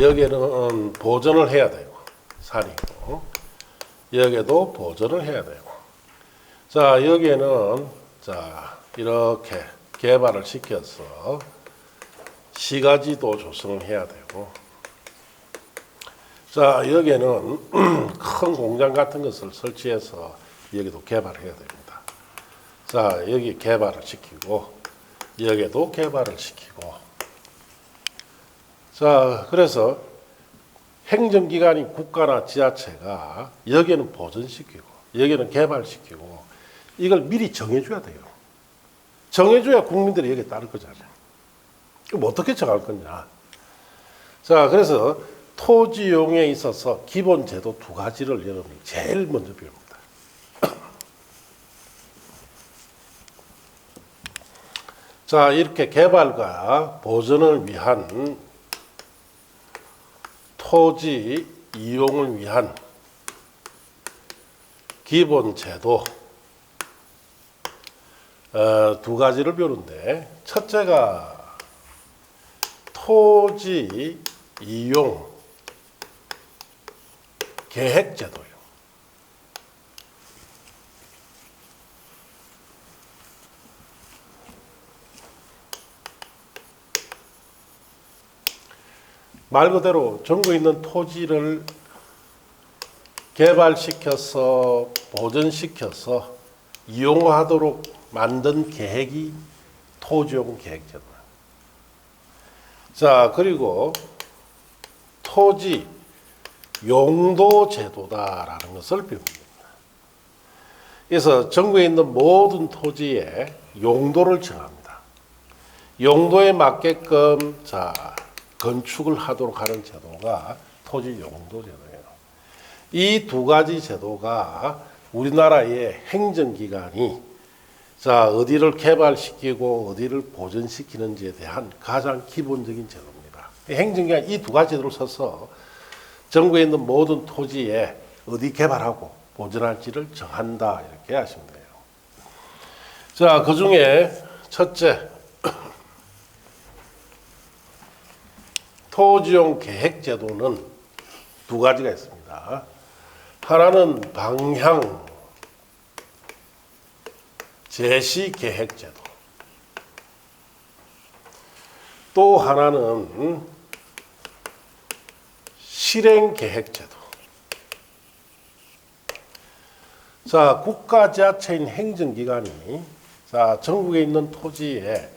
여기에는 보존을 해야 되고, 산이고, 여기에도 보존을 해야 되고. 자, 여기에는, 자, 이렇게 개발을 시켜서 시가지도 조성을 해야 되고, 자, 여기에는 큰 공장 같은 것을 설치해서 여기도 개발해야 됩니다. 자, 여기 개발을 시키고, 여기에도 개발을 시키고. 자, 그래서 행정기관인 국가나 지자체가 여기는 보존시키고, 여기는 개발시키고, 이걸 미리 정해줘야 돼요. 정해줘야 국민들이 여기에 따를 거잖아요. 그럼 어떻게 정할 거냐. 자, 그래서 토지용에 있어서 기본 제도 두 가지를 여러분이 제일 먼저 배웁니다. 자, 이렇게 개발과 보존을 위한 토지 이용을 위한 기본 제도 두 가지를 배우는데, 첫째가 토지 이용 계획 제도예요. 말 그대로 전국에 있는 토지를 개발시켜서 보존시켜서 이용하도록 만든 계획이 토지용 계획제도예요. 자, 그리고 토지 용도 제도다라는 것을 배웁니다. 그래서 전국에 있는 모든 토지의 용도를 정합니다. 용도에 맞게끔 자, 건축을 하도록 하는 제도가 토지 용도 제도예요. 이 두 가지 제도가 우리나라의 행정기관이 자, 어디를 개발시키고 어디를 보존시키는지에 대한 가장 기본적인 제도입니다. 행정기관 이 두 가지 제도를 써서 전국에 있는 모든 토지에 어디 개발하고 보존할지를 정한다, 이렇게 하시면 돼요. 자, 그 중에 첫째, 토지용 계획제도는 두 가지가 있습니다. 하나는 방향 제시 계획제도, 또 하나는 실행 계획제도. 자, 국가 지자체인 행정기관이 자, 전국에 있는 토지에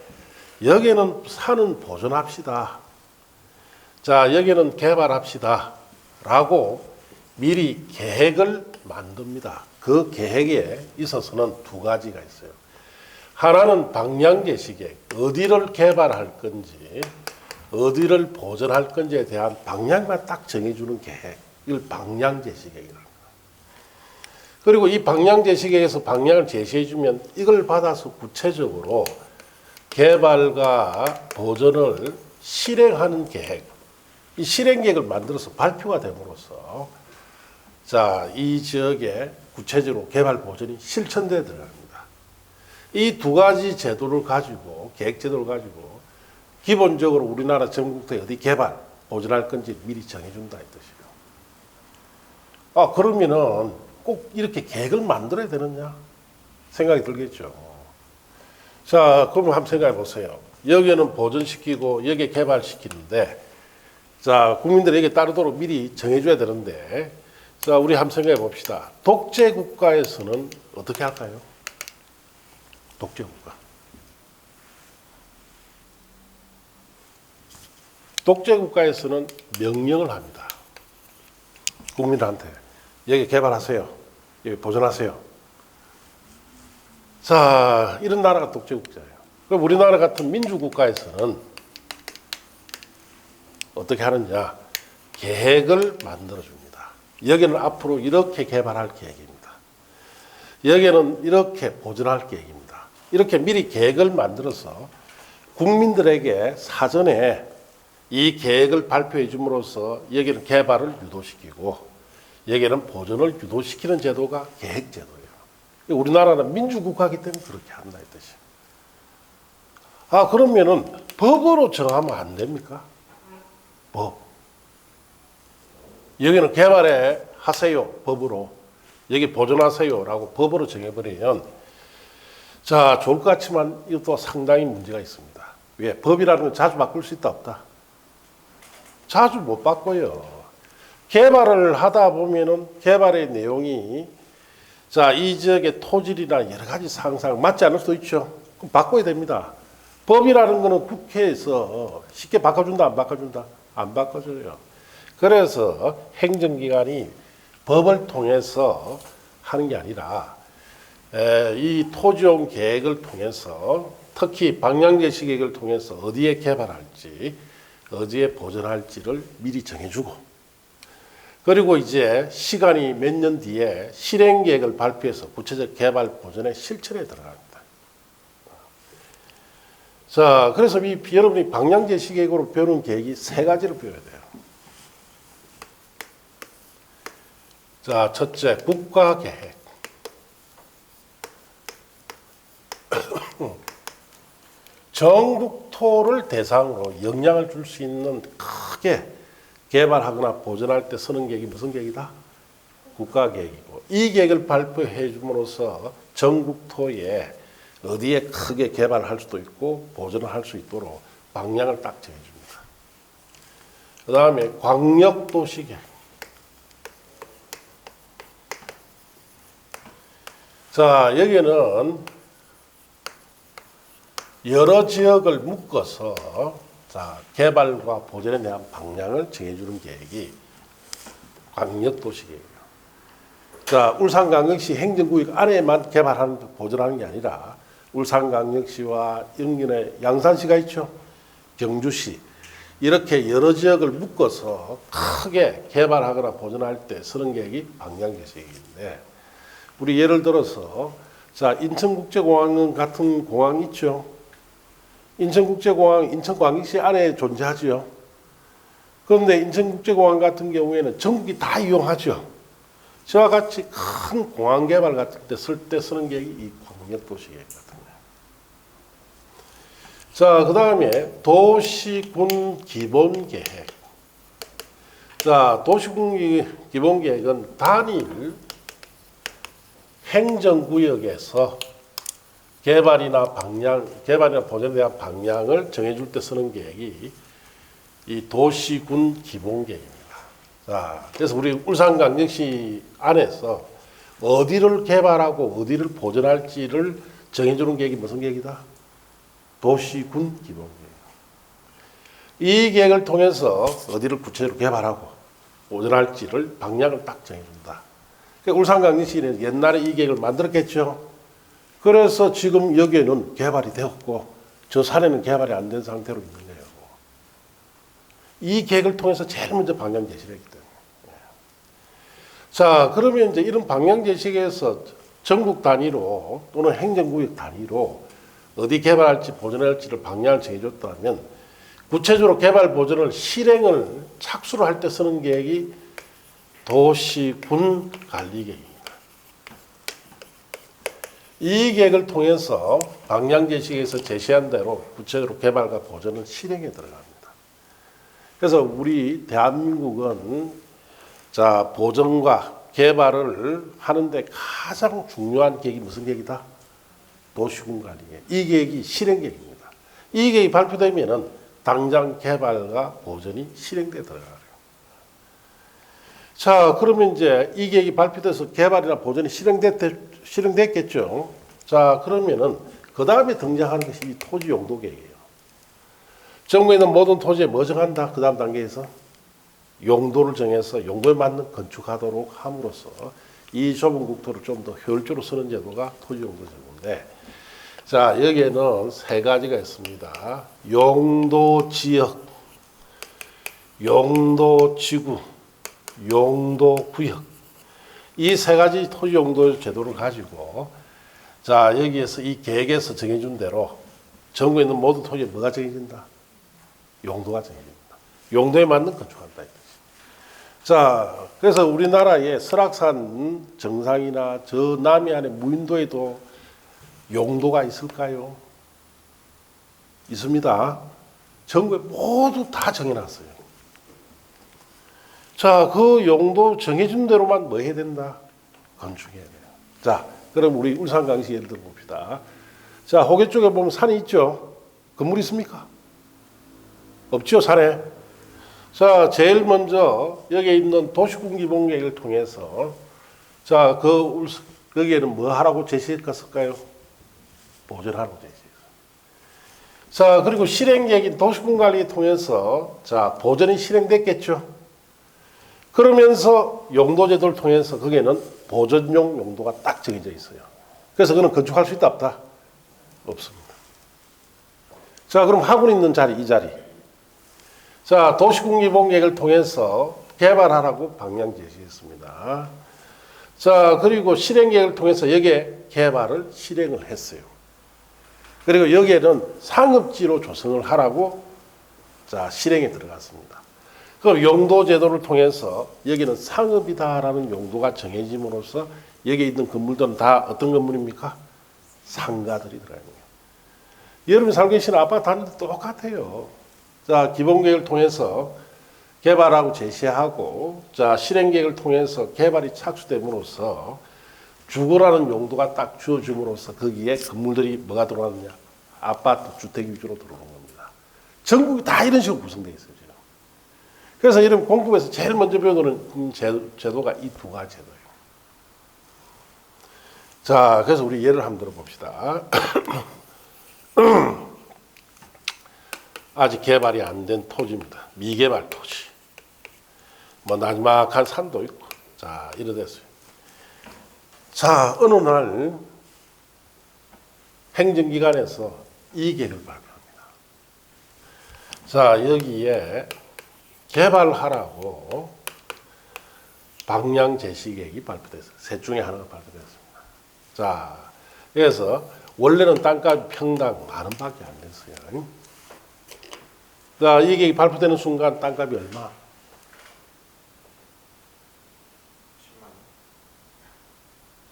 여기는 산은 보존합시다. 자, 여기는 개발합시다. 라고 미리 계획을 만듭니다. 그 계획에 있어서는 두 가지가 있어요. 하나는 방향제시 계획, 어디를 개발할 건지, 어디를 보존할 건지에 대한 방향만 딱 정해주는 계획, 이걸 방향제시 계획이라고 합니다. 그리고 이 방향제시 계획에서 방향을 제시해주면 이걸 받아서 구체적으로 개발과 보존을 실행하는 계획, 이 실행 계획을 만들어서 발표가 됨으로써 자, 이 지역에 구체적으로 개발 보존이 실천되어 들어갑니다. 이 두 가지 제도를 가지고, 계획 제도를 가지고 기본적으로 우리나라 전국토에 어디 개발, 보존할 건지 미리 정해준다, 이 뜻이에요. 아, 그러면은 꼭 이렇게 계획을 만들어야 되느냐 생각이 들겠죠. 자, 그러면 한번 생각해 보세요. 여기는 보존시키고 여기에 개발시키는데, 자, 국민들에게 따르도록 미리 정해줘야 되는데, 자, 우리 한번 생각해 봅시다. 독재 국가에서는 어떻게 할까요? 독재 국가. 독재 국가에서는 명령을 합니다. 국민들한테 여기 개발하세요. 여기 보존하세요. 자, 이런 나라가 독재 국가예요. 그럼 우리나라 같은 민주국가에서는 어떻게 하느냐? 계획을 만들어줍니다. 여기는 앞으로 이렇게 개발할 계획입니다. 여기는 이렇게 보존할 계획입니다. 이렇게 미리 계획을 만들어서 국민들에게 사전에 이 계획을 발표해 줌으로써 여기는 개발을 유도시키고 여기는 보존을 유도시키는 제도가 계획제도예요. 우리나라는 민주국가이기 때문에 그렇게 한다, 이 뜻이에요. 아, 그러면은 법으로 정하면 안 됩니까? 법. 여기는 개발해 하세요 법으로, 여기 보존하세요라고 법으로 정해버리면 자 좋을 것 같지만 이것도 상당히 문제가 있습니다. 왜? 법이라는 건 자주 바꿀 수 있다 없다? 자주 못 바꿔요. 개발을 하다 보면은 개발의 내용이 자 이 지역의 토질이나 여러 가지 상상 맞지 않을 수도 있죠. 그럼 바꿔야 됩니다. 법이라는 거는 국회에서 쉽게 바꿔준다 안 바꿔준다? 안 바꿔줘요. 그래서 행정기관이 법을 통해서 하는 게 아니라 이 토지용 계획을 통해서 특히 방향제시 계획을 통해서 어디에 개발할지 어디에 보존할지를 미리 정해주고 그리고 이제 시간이 몇 년 뒤에 실행계획을 발표해서 구체적 개발 보존의 실천에 들어갑니다. 자, 그래서 여러분이 방향제시 계획으로 배우는 계획이 세 가지를 배워야 돼요. 자, 첫째, 국가계획. 전국토를 대상으로 영향을 줄 수 있는 크게 개발하거나 보존할 때 쓰는 계획이 무슨 계획이다? 국가계획이고 이 계획을 발표해 줌으로써 전국토에 어디에 크게 개발할 수도 있고 보존을 할 수 있도록 방향을 딱 정해줍니다. 그 다음에 광역도시계획. 자, 여기는 여러 지역을 묶어서 자, 개발과 보존에 대한 방향을 정해주는 계획이 광역도시계획이에요. 자, 울산광역시 행정구역 안에만 개발하는, 보존하는 게 아니라 울산광역시와 연근에 양산시가 있죠. 경주시. 이렇게 여러 지역을 묶어서 크게 개발하거나 보존할 때 쓰는 계획이 방향제시계획인데 우리 예를 들어서 자, 인천국제공항 같은 공항 있죠. 인천국제공항 인천광역시 안에 존재하죠. 그런데 인천국제공항 같은 경우에는 전국이 다 이용하죠. 저와 같이 큰 공항 개발 같은 때 쓸 때 쓰는 계획이 이 광역도시계획 같은 거예요. 자, 그 다음에 도시군 기본계획. 자, 도시군 기본계획은 단일 행정구역에서 개발이나 보존에 대한 방향을 정해줄 때 쓰는 계획이 이 도시군 기본계획입니다. 자, 그래서 우리 울산광역시 안에서 어디를 개발하고 어디를 보존할지를 정해주는 계획이 무슨 계획이다? 도시군 기본계획. 이 계획을 통해서 어디를 구체적으로 개발하고 보존할지를 방향을 딱 정해준다. 그러니까 울산광역시는 옛날에 이 계획을 만들었겠죠. 그래서 지금 여기에는 개발이 되었고 저 산에는 개발이 안 된 상태로 있는 거예요. 이 계획을 통해서 제일 먼저 방향 제시를 했기 때문에. 자, 그러면 이제 이런 방향 제시에서 전국 단위로 또는 행정구역 단위로 어디 개발할지 보존할지를 방향을 정해줬다면 구체적으로 개발 보존을 실행을 착수를 할 때 쓰는 계획이 도시군 관리계획입니다. 이 계획을 통해서 방향제시에서 제시한 대로 구체적으로 개발과 보존은 실행에 들어갑니다. 그래서 우리 대한민국은 자, 보존과 개발을 하는데 가장 중요한 계획이 무슨 계획이다? 도시군 관리계획. 이 계획이 실행계획입니다. 이 계획이 발표되면은 당장 개발과 보존이 실행대에 들어가요. 자, 그러면 이제 이 계획이 발표돼서 개발이나 보존이 실행됐겠죠. 자, 그러면은 그 다음에 등장하는 것이 이 토지 용도 계획이에요. 정부에 있는 모든 토지에 뭐 정한다? 그 다음 단계에서 용도를 정해서 용도에 맞는 건축하도록 함으로써 이 좁은 국토를 좀 더 효율적으로 쓰는 제도가 토지 용도 제도인데, 자, 여기에는 세 가지가 있습니다. 용도 지역, 용도 지구, 용도 구역. 이 세 가지 토지 용도 제도를 가지고 자, 여기에서 이 계획에서 정해준 대로 전국에 있는 모든 토지에 뭐가 정해진다? 용도가 정해진다. 용도에 맞는 건축한다. 자, 그래서 우리나라의 설악산 정상이나 저 남해안의 무인도에도 용도가 있을까요? 있습니다. 전국에 모두 다 정해놨어요. 자, 그 용도 정해준 대로만 뭐 해야 된다? 건축해야 돼요. 자, 그럼 우리 울산광시 예를 들어 봅시다. 자, 호계 쪽에 보면 산이 있죠? 건물 있습니까? 없죠, 산에? 자, 제일 먼저 여기에 있는 도시군기본계획을 통해서 자, 거기에는 뭐 하라고 제시했을까요? 보존하라고 제시했어요. 자, 그리고 실행계획인 도시군관리를 통해서 자, 보존이 실행됐겠죠? 그러면서 용도제도를 통해서 거기에는 보존용 용도가 딱 정해져 있어요. 그래서 그는 건축할 수 있다 없다? 없습니다. 자, 그럼 하고 있는 자리, 이 자리. 자, 도시군기본계획을 통해서 개발하라고 방향 제시했습니다. 자, 그리고 실행계획을 통해서 여기에 개발을 실행을 했어요. 그리고 여기에는 상업지로 조성을 하라고 자, 실행에 들어갔습니다. 그럼 용도제도를 통해서 여기는 상업이다라는 용도가 정해짐으로써 여기에 있는 건물들은 다 어떤 건물입니까? 상가들이 들어가는 거예요. 여러분이 살고 계시는 아파트 한 대 똑같아요. 자, 기본계획을 통해서 개발하고 제시하고 자, 실행계획을 통해서 개발이 착수됨으로써 주거라는 용도가 딱 주어짐으로써 거기에 건물들이 뭐가 들어가느냐? 아파트, 주택 위주로 들어오는 겁니다. 전국이 다 이런 식으로 구성되어 있어요. 지금. 그래서 이런 공법에서 제일 먼저 배우는 제도가 이 두 가지 제도예요. 자, 그래서 우리 예를 한번 들어봅시다. 아직 개발이 안 된 토지입니다. 미개발 토지. 뭐 나지막한 산도 있고. 자, 이래 됐어요. 자, 어느 날 행정기관에서 이 계획을 발표합니다. 자, 여기에 개발하라고 방향 제시 계획이 발표됐어요. 셋 중에 하나가 발표됐습니다. 자, 그래서 원래는 땅값이 평당 10,000원밖에 안 됐어요. 자, 이 계획이 발표되는 순간 땅값이 얼마? 10만 원.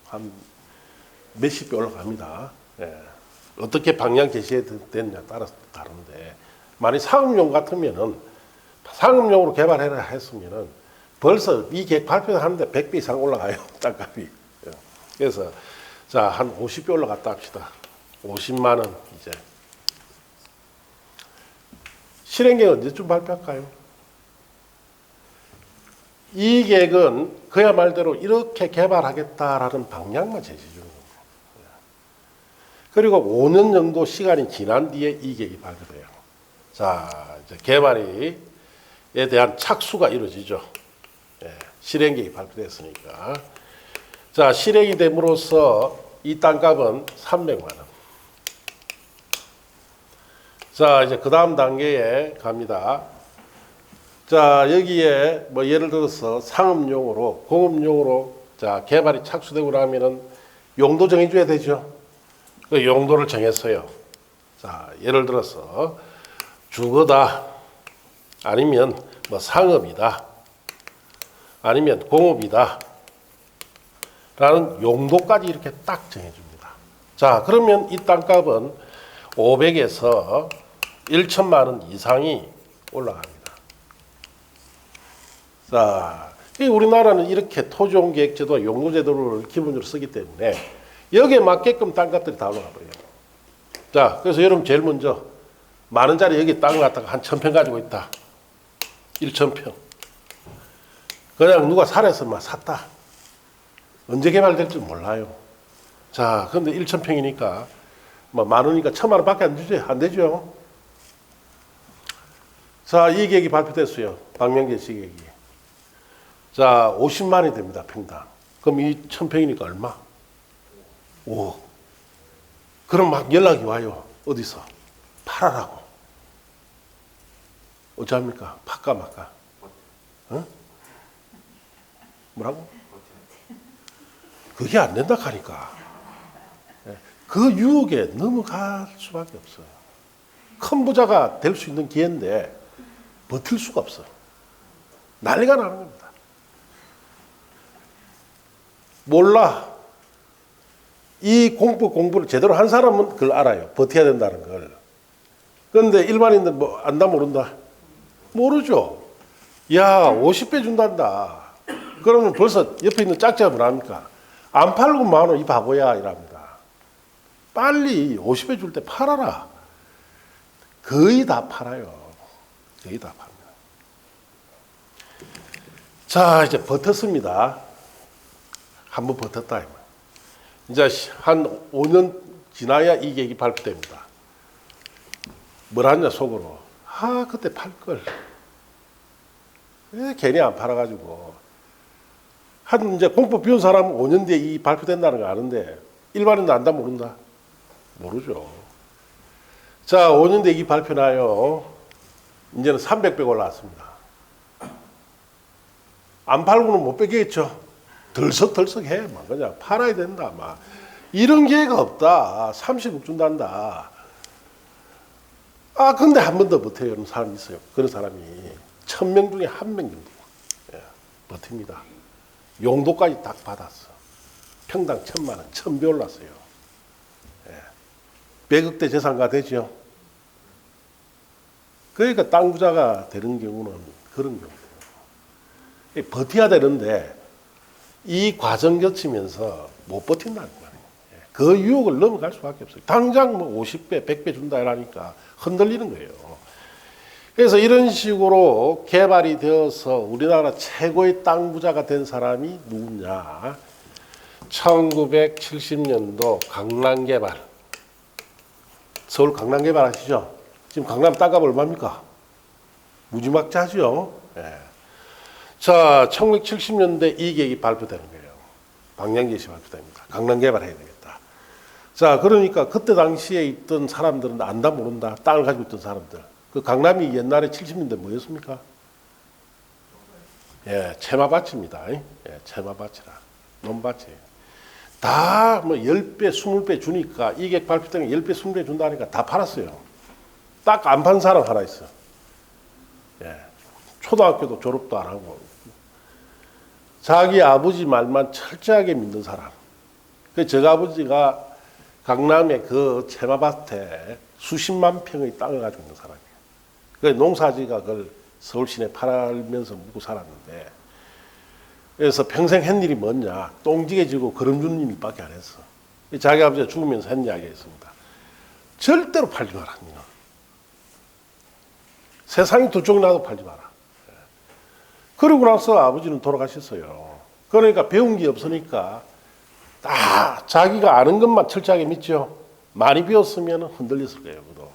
한 몇십 배 올라갑니다. 예. 어떻게 방향 제시됐느냐에 따라서 다른데, 만약 상업용 같으면은 상업용으로 개발해라 했으면은 벌써 이 계획 발표하는데 100배 이상 올라가요, 땅값이. 예. 그래서 자, 한 50배 올라갔다 합시다. 50만 원 이제. 실행계획 언제쯤 발표할까요? 이 계획은 그야 말대로 이렇게 개발하겠다라는 방향만 제시해 주는 겁니다. 그리고 5년 정도 시간이 지난 뒤에 이 계획이 발표돼요. 자, 이제 개발에 대한 착수가 이루어지죠. 예, 실행계획이 발표됐으니까. 자, 실행이 됨으로써 이 땅값은 300만 원. 자, 이제 그 다음 단계에 갑니다. 자, 여기에 뭐 예를 들어서 상업용으로, 공업용으로 자, 개발이 착수되고 나면은 용도 정해줘야 되죠. 그 용도를 정했어요. 자, 예를 들어서 주거다, 아니면 뭐 상업이다, 아니면 공업이다 라는 용도까지 이렇게 딱 정해줍니다. 자, 그러면 이 땅값은 500에서 1,000만 원 이상이 올라갑니다. 자, 우리나라는 이렇게 토지용계획제도와 용도제도를 기본으로 쓰기 때문에 여기에 맞게끔 땅값들이 다 올라가 버려요. 자, 그래서 여러분 제일 먼저 만 원짜리 여기 땅을 갖다가 한 1,000평 가지고 있다. 1,000평. 그냥 누가 살아서 막 샀다. 언제 개발될지 몰라요. 자, 그런데 1,000평이니까 뭐 만 원이니까 1,000만 원밖에 안 되죠. 안 되죠. 자, 이 계획이 발표됐어요. 방명제시 계획이. 자, 50만 원이 됩니다. 평당. 그럼 이 1,000평이니까 얼마? 5억. 그럼 막 연락이 와요. 어디서? 팔아라고. 어찌합니까? 팔까 말까? 어? 뭐라고? 그게 안 된다 하니까. 그 유혹에 넘어갈 수밖에 없어요. 큰 부자가 될 수 있는 기회인데 버틸 수가 없어요. 난리가 나는 겁니다. 몰라. 이 공부를 제대로 한 사람은 그걸 알아요. 버텨야 된다는 걸. 그런데 일반인들 뭐 안다 모른다? 모르죠. 야, 50배 준단다. 그러면 벌써 옆에 있는 짝지가 뭐랍니까? 안 팔고 10,000원 이 바보야 이랍니다. 빨리 50배 줄 때 팔아라. 거의 다 팔아요. 거의 다 팝니다. 자, 이제 버텼습니다. 한번 버텼다. 이제 한 5년 지나야 이 계획이 발표됩니다. 뭘 하냐 속으로. 아, 그때 팔걸. 괜히 안 팔아가지고. 한 이제 공법 배운 사람은 5년 뒤에 이 발표된다는 거 아는데 일반인도 안다 모른다? 모르죠. 자, 5년 뒤에 이 발표 나요. 이제는 300배 올라왔습니다. 안 팔고는 못 빼겠죠. 덜썩덜썩해. 막 그냥 팔아야 된다. 막 이런 기회가 없다. 30억 준단다. 아, 근데 한 번 더 버텨요. 이런 사람이 있어요. 그런 사람이 1000명 중에 1명 정도 버팁니다. 용도까지 딱 받았어. 평당 1,000만 원, 1,000배 올랐어요. 100억대 재산가 되죠. 그러니까 땅 부자가 되는 경우는 그런 경우예요. 버텨야 되는데 이 과정 거치면서 못 버틴다는 거예요. 그 유혹을 넘어갈 수밖에 없어요. 당장 뭐 50배, 100배 준다 이러니까 흔들리는 거예요. 그래서 이런 식으로 개발이 되어서 우리나라 최고의 땅 부자가 된 사람이 누구냐? 1970년도 강남 개발. 서울 강남 개발 아시죠? 지금 강남 땅값 얼마입니까? 무지막지하죠. 예. 자, 1970년대 이 계획이 발표되는 거예요. 방향 제시 발표됩니다. 강남 개발해야 되겠다. 자, 그러니까 그때 당시에 있던 사람들은 안다 모른다. 땅을 가지고 있던 사람들. 그 강남이 옛날에 70년대 뭐였습니까? 예, 채마밭입니다. 예, 채마밭이라. 논밭이에요. 다 뭐 10배, 20배 주니까 이게 발표되면 10배, 20배 준다니까 다 팔았어요. 딱 안 판 사람 하나 있어. 예, 초등학교도 졸업도 안 하고. 자기 아버지 말만 철저하게 믿는 사람. 그 저 아버지가 강남의 그 채마밭에 수십만 평의 땅을 가지고 있는 사람이에요. 그 농사지가 그걸 서울 시내 팔면서 묵고 살았는데, 그래서 평생 한 일이 뭐냐? 똥지게 지고 거름 주는 일밖에 안 했어. 자기 아버지가 죽으면서 한 이야기가 있습니다. 절대로 팔지 마라. 니는. 세상이 두 쪽 나도 팔지 마라. 그러고 나서 아버지는 돌아가셨어요. 그러니까 배운 게 없으니까 다 자기가 아는 것만 철저하게 믿죠. 많이 배웠으면 흔들렸을 거예요. 그도.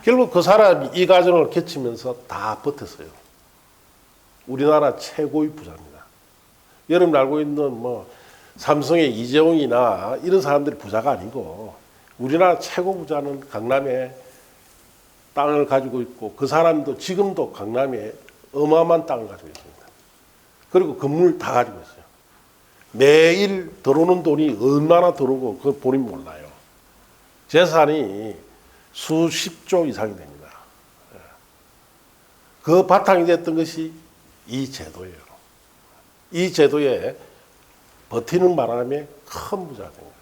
결국 그 사람이 이 과정을 거치면서 다 버텼어요. 우리나라 최고의 부자입니다. 여러분 알고 있는 뭐 삼성의 이재용이나 이런 사람들이 부자가 아니고 우리나라 최고 부자는 강남에 땅을 가지고 있고 그 사람도 지금도 강남에 어마어마한 땅을 가지고 있습니다. 그리고 건물 다 가지고 있어요. 매일 들어오는 돈이 얼마나 들어오고 그걸 본인 몰라요. 재산이 수십조 이상이 됩니다. 그 바탕이 됐던 것이 이 제도예요. 이 제도에 버티는 바람에 큰 부자가 된 거예요.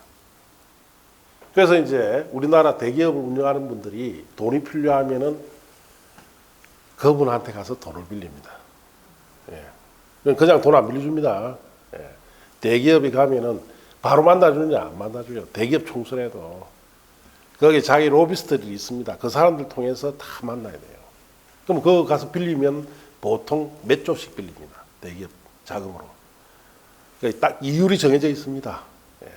그래서 이제 우리나라 대기업을 운영하는 분들이 돈이 필요하면은 그분한테 가서 돈을 빌립니다. 예. 그냥 돈 안 빌려줍니다. 예. 대기업에 가면은 바로 만나주느냐 안 만나줘요. 대기업 총수라도 거기 자기 로비스트들이 있습니다. 그 사람들 통해서 다 만나야 돼요. 그럼 그거 가서 빌리면 보통 몇 조씩 빌립니다. 대기업 자금으로. 딱 이율이 정해져 있습니다. 예.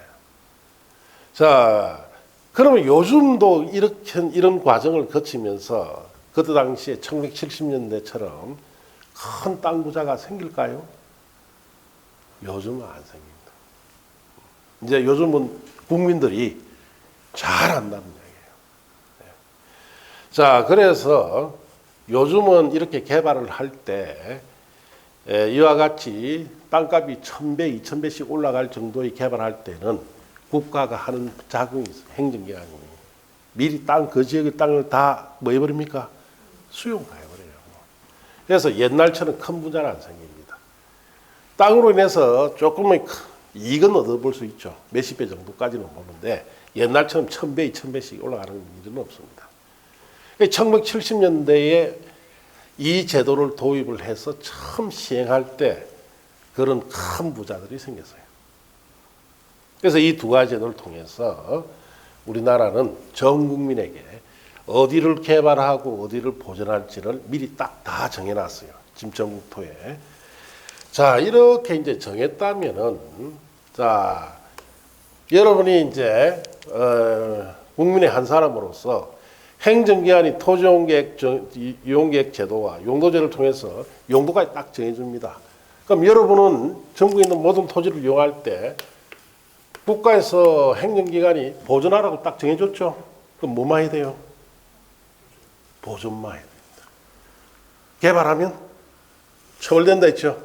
자, 그러면 요즘도 이런 과정을 거치면서 그때 당시에 1970년대처럼 큰 땅 부자가 생길까요? 요즘은 안 생깁니다. 이제 요즘은 국민들이 잘 안다는 얘기예요. 예. 자, 그래서 요즘은 이렇게 개발을 할 때 이와 같이 땅값이 1000배, 2000배씩 올라갈 정도의 개발할 때는 국가가 하는 자금이 있어요. 행정기관이. 미리 그 지역의 땅을 다 뭐 해버립니까? 수용해버려요. 그래서 옛날처럼 큰 부자는 안 생깁니다. 땅으로 인해서 조금의 이익은 얻어볼 수 있죠. 몇십 배 정도까지는 보는데 옛날처럼 1000배, 2000배씩 올라가는 일은 없습니다. 1970년대에 이 제도를 도입을 해서 처음 시행할 때 그런 큰 부자들이 생겼어요. 그래서 이 두 가지 제도를 통해서 우리나라는 전 국민에게 어디를 개발하고 어디를 보존할지를 미리 딱 다 정해놨어요. 집정국토에. 자, 이렇게 이제 정했다면은, 자, 여러분이 이제, 국민의 한 사람으로서 행정기관이 토지용계획, 이용계획 제도와 용도제를 통해서 용도가 딱 정해줍니다. 그럼 여러분은 전국에 있는 모든 토지를 이용할 때 국가에서 행정기관이 보존하라고 딱 정해줬죠. 그럼 뭐만 해야 돼요? 보존만 해야 됩니다. 개발하면 처벌된다 했죠.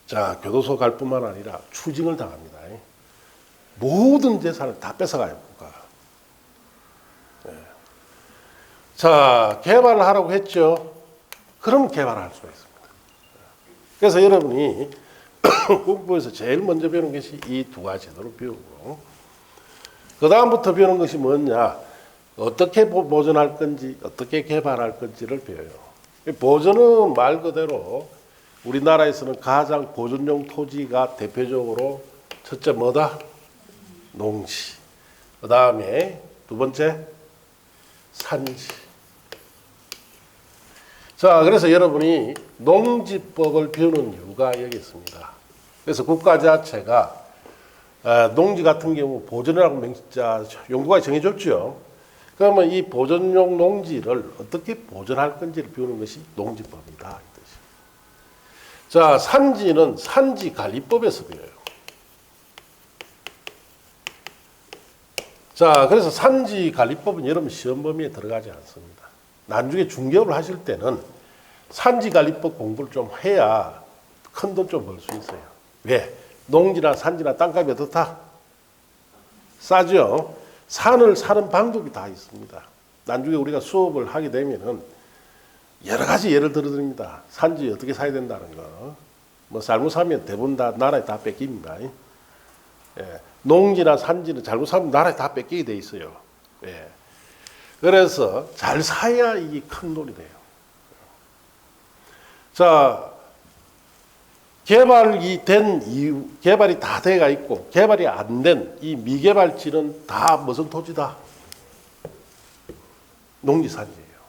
자, 교도소 갈 뿐만 아니라 추징을 당합니다. 모든 재산을 다 뺏어가요, 국가가. 네. 자, 개발을 하라고 했죠. 그럼 개발할 수가 있습니다. 그래서 여러분이 공부에서 제일 먼저 배우는 것이 이 두 가지 제도를 배우고, 그 다음부터 배우는 것이 뭐냐? 어떻게 보존할 건지, 어떻게 개발할 건지를 배워요. 보존은 말 그대로 우리나라에서는 가장 보존용 토지가 대표적으로 첫째 뭐다? 농지. 그 다음에 두 번째 산지. 자, 그래서 여러분이 농지법을 배우는 이유가 여기 있습니다. 그래서 국가 자체가 농지 같은 경우 보존이라고 용도가 정해졌죠. 그러면 이 보존용 농지를 어떻게 보존할 건지를 배우는 것이 농지법이다. 이 뜻이에요. 자, 산지는 산지관리법에서 배워요. 자, 그래서 산지관리법은 여러분 시험 범위에 들어가지 않습니다. 나중에 중개업을 하실 때는 산지관리법 공부를 좀 해야 큰 돈 좀 벌 수 있어요. 왜? 농지나 산지나 땅값이 어떻다? 싸죠? 산을 사는 방법이 다 있습니다. 나중에 우리가 수업을 하게 되면은 여러 가지 예를 들어드립니다. 산지 어떻게 사야 된다는 거. 뭐 잘못 사면 대부분 다 나라에 다 뺏깁니다. 예. 농지나 산지는 잘못 사면 나라에 다 뺏기게 돼 있어요. 예. 그래서 잘 사야 이게 큰 돈이 돼요. 자, 개발이 된 이유, 개발이 다 돼가 있고 개발이 안 된 이 미개발지는 다 무슨 토지다? 농지산지예요.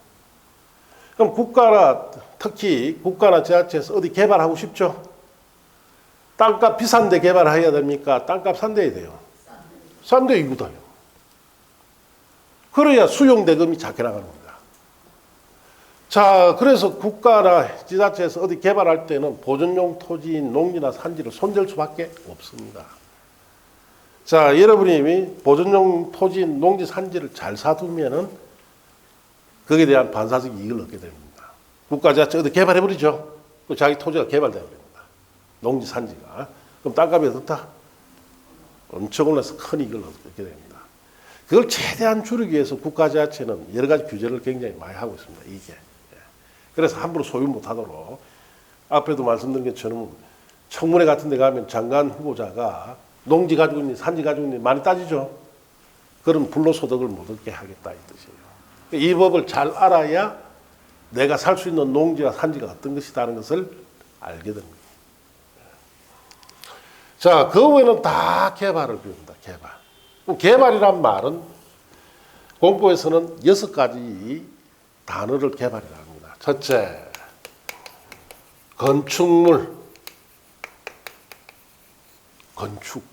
그럼 국가나 특히 국가나 지자체에서 어디 개발하고 싶죠? 땅값 비싼데 개발해야 됩니까? 땅값 싼데 해야 돼요. 싼데 이거다요. 그래야 수용대금이 작게 나가는 겁니다. 자, 그래서 국가나 지자체에서 어디 개발할 때는 보존용 토지인 농지나 산지를 손댈 수밖에 없습니다. 자, 여러분이 보존용 토지인 농지, 산지를 잘 사두면은 거기에 대한 반사적 이익을 얻게 됩니다. 국가 지자체 어디 개발해버리죠. 그 자기 토지가 개발되어버립니다. 농지, 산지가. 그럼 땅값이 어떻다? 엄청 올라서 큰 이익을 얻게 됩니다. 그걸 최대한 줄이기 위해서 국가 지자체는 여러 가지 규제를 굉장히 많이 하고 있습니다. 이게. 그래서 함부로 소유 못하도록. 앞에도 말씀드린 것처럼 청문회 같은 데 가면 장관 후보자가 농지 가지고 있니 산지 가지고 있니 많이 따지죠. 그런 불로소득을 못 얻게 하겠다 이 뜻이에요. 이 법을 잘 알아야 내가 살 수 있는 농지와 산지가 어떤 것이다는 것을 알게 됩니다. 자, 그 외에는 다 개발을 배웁니다. 개발. 개발이란 말은 공부에서는 6가지 단어를 개발이라 합니다. 첫째, 건축물, 건축,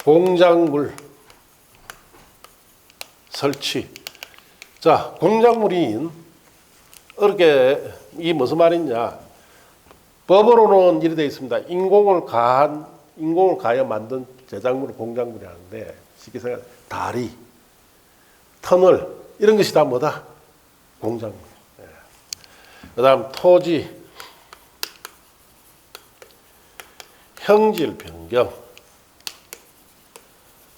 공작물, 설치. 자, 공작물이 어렵게 이게 무슨 말이냐? 법으로는 이렇게 되어 있습니다. 인공을 가하여 만든 제작물을 공작물이 하는데 쉽게 생각해 다리, 터널 이런 것이 다 뭐다? 공작물. 예. 그다음 토지, 형질 변경,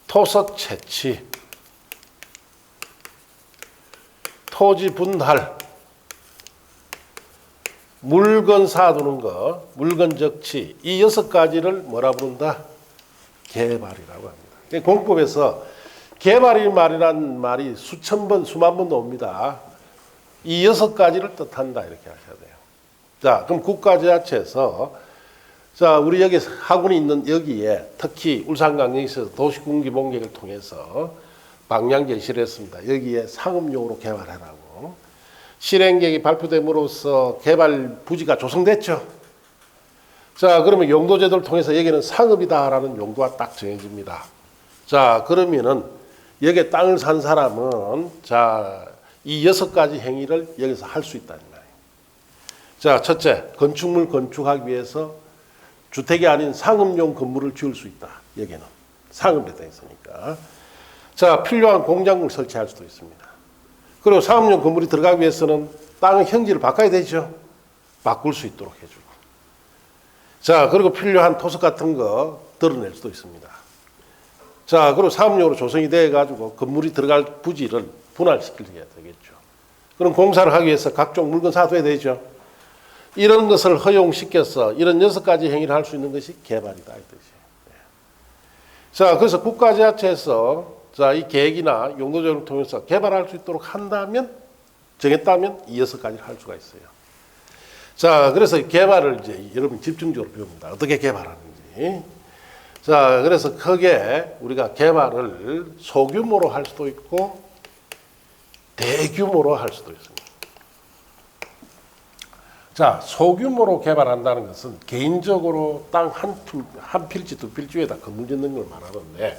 토석 채취, 토지 분할, 물건 사두는 거, 물건 적치, 이 6가지를 뭐라 부른다? 개발이라고 합니다. 공법에서 개발이 말이란 말이 수천 번, 수만 번 나옵니다. 이 6가지를 뜻한다 이렇게 하셔야 돼요. 자, 그럼 국가지자체에서 자, 우리 여기 학원이 있는 여기에 특히 울산광역시에서 도시군기본계획을 통해서 방향 제시를 했습니다. 여기에 상업용으로 개발해라고. 실행계획이 발표됨으로써 개발 부지가 조성됐죠. 자, 그러면 용도제도를 통해서 여기는 상업이다라는 용도가 딱 정해집니다. 자, 그러면은 여기에 땅을 산 사람은 자, 이 6가지 행위를 여기서 할 수 있다는 말이에요. 자, 첫째, 건축물 건축하기 위해서 주택이 아닌 상업용 건물을 지을 수 있다. 여기는 상업에 돼 있으니까. 자, 필요한 공작물 설치할 수도 있습니다. 그리고 상업용 건물이 들어가기 위해서는 땅의 형질을 바꿔야 되죠. 바꿀 수 있도록 해주고. 자, 그리고 필요한 토석 같은 거 드러낼 수도 있습니다. 자, 그리고 사업용으로 조성이 돼가지고 건물이 들어갈 부지를 분할시켜야 되겠죠. 그럼 공사를 하기 위해서 각종 물건 사둬야 되죠. 이런 것을 허용시켜서 이런 6가지 행위를 할 수 있는 것이 개발이다 이 뜻이에요. 자, 그래서 국가지자체에서 자, 이 계획이나 용도제도를 통해서 개발할 수 있도록 한다면 정했다면 이 6가지를 할 수가 있어요. 자, 그래서 개발을 이제 여러분 집중적으로 배웁니다. 어떻게 개발하는지. 자, 그래서 크게 우리가 개발을 소규모로 할 수도 있고 대규모로 할 수도 있습니다. 자, 소규모로 개발한다는 것은 개인적으로 땅 한 필지 두 필지에다 건물 짓는 걸 말하는데,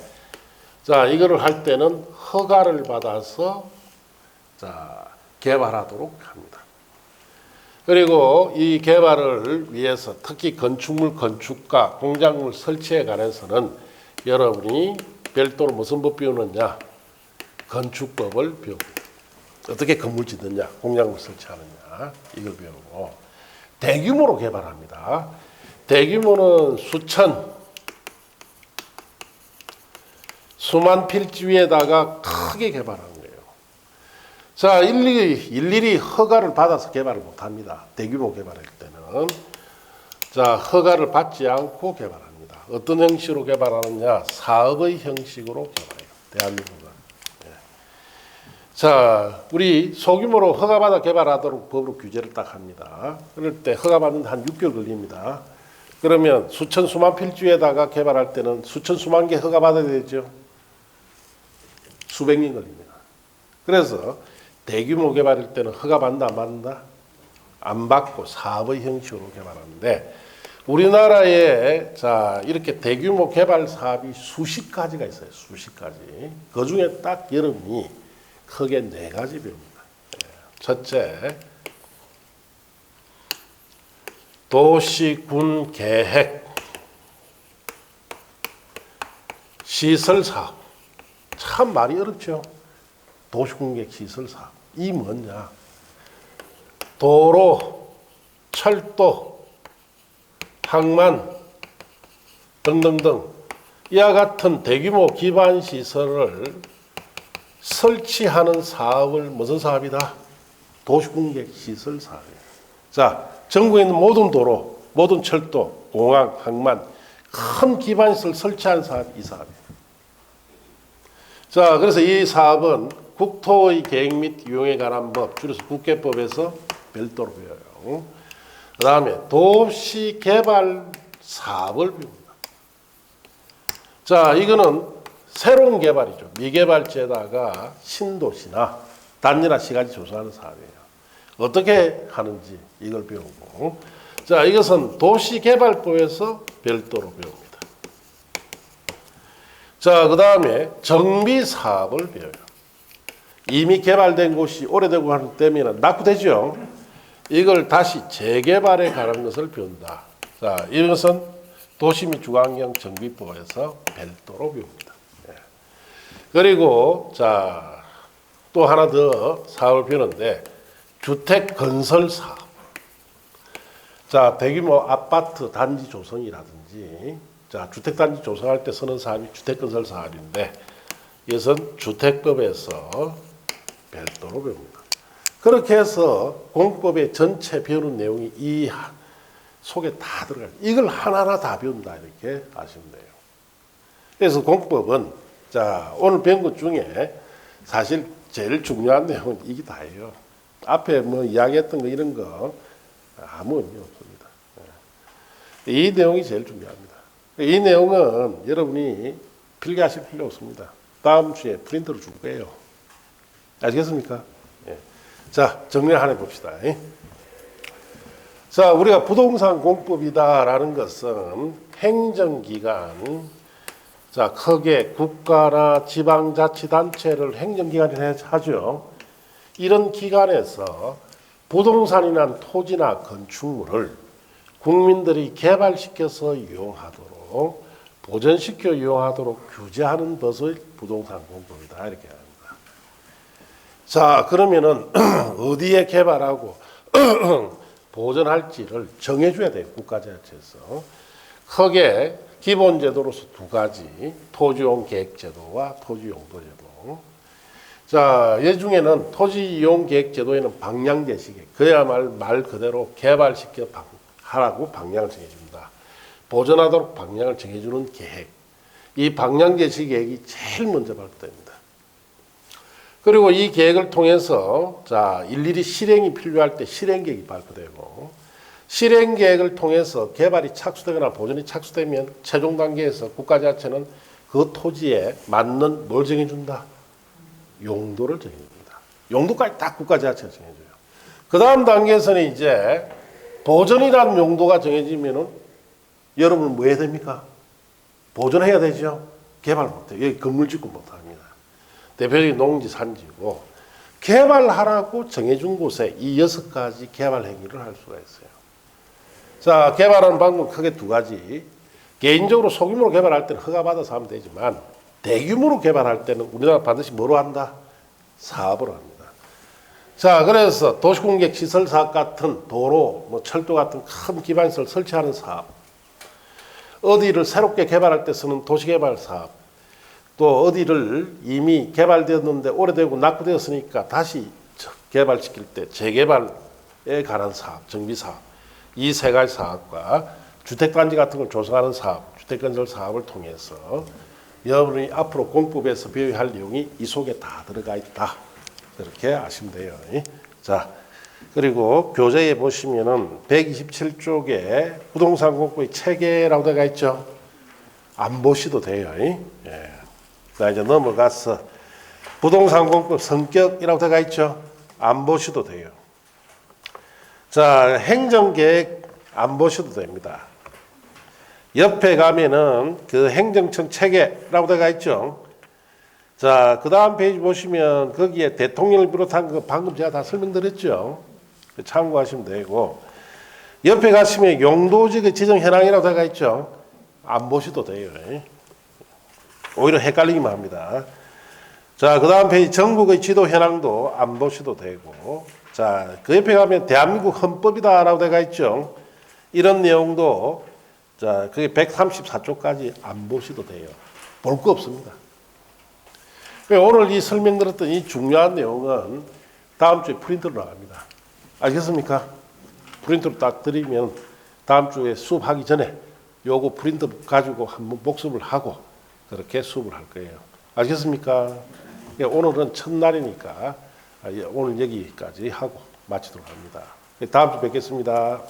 자, 이거를 할 때는 허가를 받아서 자, 개발하도록 합니다. 그리고 이 개발을 위해서 특히 건축물 건축과 공작물 설치에 관해서는 여러분이 별도로 무슨 법 배우느냐? 건축법을 배웁니다. 어떻게 건물 짓느냐, 공작물 설치하느냐 이걸 배우고 대규모로 개발합니다. 대규모는 수만 필지 위에다가 크게 개발하는 거예요. 자, 일일이 허가를 받아서 개발을 못합니다. 대규모 개발할 때는. 자, 허가를 받지 않고 개발합니다. 어떤 형식으로 개발하느냐? 사업의 형식으로 개발해요. 대한민국은. 자, 우리 소규모로 허가받아 개발하도록 법으로 규제를 딱 합니다. 그럴 때 허가받는 한 6개월 걸립니다. 그러면 수만 필지에다가 개발할 때는 수만 개 허가받아야 되죠. 수백 년 걸립니다. 그래서 대규모 개발일 때는 허가받는다 안 받는다? 안 받고 사업의 형식으로 개발하는데 우리나라에 자, 이렇게 대규모 개발 사업이 수십 가지가 있어요. 수십 가지. 그 중에 딱 여러분이 크게 4가지 배웁니다. 첫째, 도시군 계획, 시설사업. 참 말이 어렵죠. 도시군 계획 시설사업. 이 뭐냐? 도로, 철도, 항만 등등등 이와 같은 대규모 기반 시설을 설치하는 사업을 무슨 사업이다? 도시공객 시설 사업이에요. 자, 전국에 있는 모든 도로, 모든 철도, 공항, 항만 큰 기반시설 설치하는 사업이 이 사업이에요. 자, 그래서 이 사업은 국토의 계획 및 이용에 관한 법, 줄여서 국계법에서 별도로 배워요. 그 다음에 도시개발 사업을 배웁니다. 자, 이거는 새로운 개발이죠. 미개발지에다가 신도시나 단지나 시가지 조성하는 사업이에요. 어떻게 하는지 이걸 배우고, 자, 이것은 도시개발법에서 별도로 배웁니다. 자, 그 다음에 정비사업을 배워요. 이미 개발된 곳이 오래되고 되면 낙후되죠. 이걸 다시 재개발에 관한 것을 배운다. 자, 이것은 도시 및 주거환경 정비법에서 별도로 배웁니다. 그리고 자, 또 하나 더 사업을 배우는데 주택 건설 사업. 자, 대규모 아파트 단지 조성이라든지 자, 주택 단지 조성할 때 쓰는 사업이 주택 건설 사업인데 이것은 주택법에서 별도로 배웁니다. 그렇게 해서 공법의 전체 배우는 내용이 이 속에 다 들어가요. 이걸 하나하나 다 배운다 이렇게 아시면 돼요. 그래서 공법은 자, 오늘 배운 것 중에 사실 제일 중요한 내용은 이게 다예요. 앞에 뭐 이야기했던 거 이런 거 아무 의미 없습니다. 이 내용이 제일 중요합니다. 이 내용은 여러분이 필기하실 필요 없습니다. 다음 주에 프린트로 줄 거예요. 아시겠습니까? 예. 자, 정리를 하나 봅시다. 자, 우리가 부동산 공법이다라는 것은 행정기관, 자, 크게 국가나 지방자치단체를 행정기관이 하죠. 이런 기관에서 부동산이나 토지나 건축물을 국민들이 개발시켜서 이용하도록, 보존시켜 이용하도록 규제하는 것을 부동산 공법이다. 이렇게 합니다. 자, 그러면은 어디에 개발하고 보존할지를 정해줘야 돼요. 국가자치에서. 크게 기본 제도로서 두 가지, 토지이용 계획제도와 토지용도제도. 자, 이 중에는 토지이용 계획제도에는 방향 제시계, 그야말로 말 그대로 개발시켜 하라고 방향을 정해줍니다. 보존하도록 방향을 정해주는 계획. 이 방향 제시 계획이 제일 먼저 발표됩니다. 그리고 이 계획을 통해서 자, 일일이 실행이 필요할 때 실행 계획이 발표되고, 실행 계획을 통해서 개발이 착수되거나 보존이 착수되면 최종 단계에서 국가자치는 그 토지에 맞는 뭘 정해준다? 용도를 정해줍니다. 용도까지 딱 국가자치가 정해줘요. 그 다음 단계에서는 이제 보존이라는 용도가 정해지면은 여러분 뭐 해야 됩니까? 보존해야 되죠. 개발 못해요. 여기 건물 짓고 못합니다. 대표적인 농지 산지고, 개발하라고 정해준 곳에 이 6가지 개발 행위를 할 수가 있어요. 자, 개발하는 방법은 크게 두 가지. 개인적으로 소규모로 개발할 때는 허가받아서 하면 되지만, 대규모로 개발할 때는 우리나라 반드시 뭐로 한다? 사업으로 합니다. 자, 그래서 도시공격 시설 사업 같은 도로, 뭐 철도 같은 큰 기반시설 설치하는 사업, 어디를 새롭게 개발할 때 쓰는 도시개발 사업, 또 어디를 이미 개발되었는데 오래되고 낙후되었으니까 다시 개발시킬 때 재개발에 관한 사업, 정비사업, 이 세 가지 사업과 주택단지 같은 걸 조성하는 사업, 주택건설 사업을 통해서 여러분이 앞으로 공법에서 배워야 할 내용이 이 속에 다 들어가 있다. 이렇게 아시면 돼요. 자, 그리고 교재에 보시면은 127쪽에 부동산 공법의 체계라고 되어 있죠. 안 보셔도 돼요. 예. 자, 이제 넘어가서 부동산 공법 성격이라고 되어 있죠. 안 보셔도 돼요. 자, 행정계획 안 보셔도 됩니다. 옆에 가면은 그 행정청 체계라고 되어 있죠. 자, 그 다음 페이지 보시면 거기에 대통령을 비롯한 거 방금 제가 다 설명드렸죠. 참고하시면 되고, 옆에 가시면 용도지의 지정 현황이라고 되어 있죠. 안 보셔도 돼요. 오히려 헷갈리기만 합니다. 자, 그 다음 페이지 전국의 지도 현황도 안 보셔도 되고, 자, 그 옆에 가면 대한민국 헌법이다라고 되어 있죠. 이런 내용도 자, 그게 134쪽까지 안 보셔도 돼요. 볼 거 없습니다. 오늘 이 설명드렸던 이 중요한 내용은 다음 주에 프린트로 나갑니다. 알겠습니까? 프린트로 딱 드리면 다음 주에 수업하기 전에 요거 프린트 가지고 한번 복습을 하고 그렇게 수업을 할 거예요. 알겠습니까? 오늘은 첫날이니까 오늘 여기까지 하고 마치도록 합니다. 다음 주 뵙겠습니다.